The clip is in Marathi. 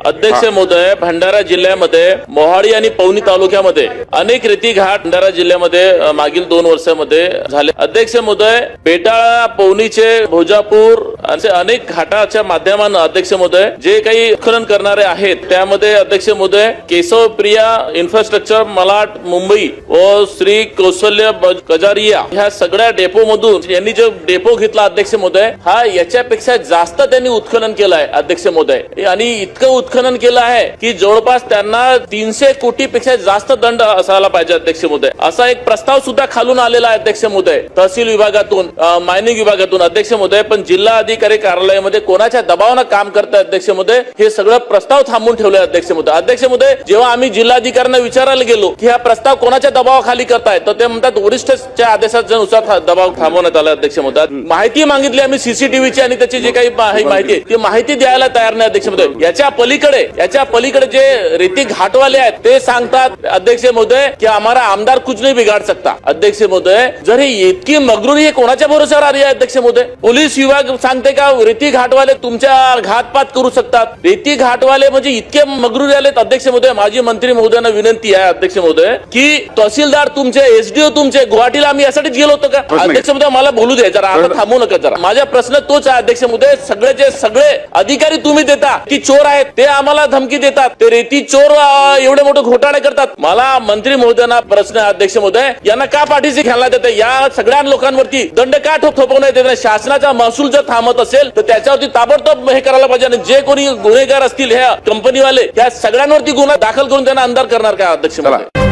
अध्यक्ष महोदय, भंडारा जिल्ह्यामध्ये मोहाडी आणि पवनी तालुक्यामध्ये अनेक रेती घाट भंडारा जिल्ह्यामध्ये मागील 2 वर्षामध्ये झाले. अध्यक्ष महोदय, बेटाळा, पवनीचे, भोजापूर असे अनेक घाटाच्या माध्यमाने अध्यक्ष महोदय जे काही उत्खनन करणारे आहेत त्यामध्ये अध्यक्ष महोदय केशव प्रिया इन्फ्रास्ट्रक्चर मलाड मुंबई व श्री कौशल्य कजारिया ह्या सगळ्या डेपो मधून यांनी जो डेपो घेतला अध्यक्ष महोदय हा याच्यापेक्षा जास्त त्यांनी उत्खनन केलं आहे अध्यक्ष महोदय. आणि इतकं उत्खनन केलं आहे की जवळपास त्यांना 300 कोटी पेक्षा जास्त दंड असायला पाहिजे अध्यक्ष महोदय. असा एक प्रस्ताव सुद्धा खालून आलेला आहे अध्यक्ष महोदय, तहसील विभागातून, मायनिंग विभागातून अध्यक्ष महोदय. पण जिल्हा अधिकारी कार्यालयामध्ये कोणाच्या दबावानं काम करतात अध्यक्ष महोदय हे सगळं प्रस्ताव थांबून ठेवले अध्यक्ष महोदय. अध्यक्ष महोदय, जेव्हा आम्ही जिल्हाधिकाऱ्यांना विचारायला गेलो की हा प्रस्ताव कोणाच्या दबावाखाली करताय तर ते म्हणतात वरिष्ठच्या आदेशानुसार दबाव थांबवण्यात आला अध्यक्ष महोदय. माहिती मागितली आम्ही सीसीटीव्हीची आणि त्याची जी काही माहिती ती माहिती द्यायला तयार नाही अध्यक्ष महोदय. याच्या पलीकडे जे रेती घाटवाले आहेत ते सांगतात अध्यक्ष महोदय की हमारा आमदार कुछ नहीं बिगाड़ सकता. अध्यक्ष महोदय, जर ही इतकी मगरुरी हे कोणाच्या भरोश्यावर आली आहे अध्यक्ष महोदय? पोलीस विभाग सांगते का रेती घाटवाले तुमच्या घातपात करू शकतात? रेती घाटवाले म्हणजे इतके मगरुरी आलेत अध्यक्ष महोदय. माझी मंत्री महोदयांना विनंती आहे अध्यक्ष महोदय की तहसीलदार तुमचे, एसडीओ तुमचे, गुवाहाटीला आम्ही यासाठीच गेलो होतो का? अध्यक्ष महोदय, मला बोलू दे जरा, आता थांबू नका जरा. माझा प्रश्न तोच आहे अध्यक्ष महोदय, सगळे अधिकारी तुम्ही देता की चोर आहेत ते आम्हाला धमकी देतात, ते रेती चोर एवढे मोठे घोटाळे करतात. मला मंत्री महोदयांना प्रश्न आहे अध्यक्ष महोदय, यांना का पाठीशी घ्यायला देते? या सगळ्या लोकांवरती दंड का थोपवण्यात येत नाही? शासनाचा महसूल जर थांबत असेल तर त्याच्यावरती ताबडतोब हे करायला पाहिजे. आणि जे कोणी गुन्हेगार असतील ह्या कंपनीवाले त्या सगळ्यांवरती गुन्हा दाखल करून त्यांना अंधार करणार का अध्यक्ष महोदय?